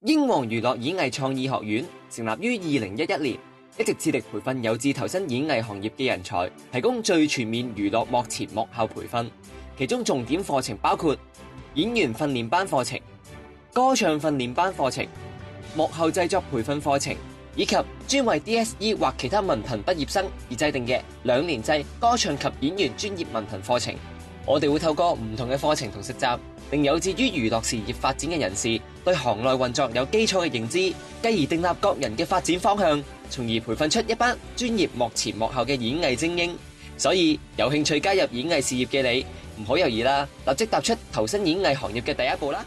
英皇娛樂演藝創意學院成立於2011年，一直致力培訓有志投身演藝行業嘅人才，提供最全面娛樂幕前幕後培訓。其中重點課程包括演員訓練班課程、歌唱訓練班課程、幕後製作培訓課程，以及專為 DSE 或其他文憑畢業生而制定嘅2年制歌唱及演員專業文憑課程。我哋會透過唔同嘅課程同實習，令有志於娛樂事業發展嘅人士對行內運作有基礎嘅認知，繼而訂立各人嘅發展方向，從而培訓出一班專業幕前幕後嘅演藝精英。所以有興趣加入演藝事業嘅你，唔好猶豫啦，立即踏出投身演藝行業嘅第一步啦！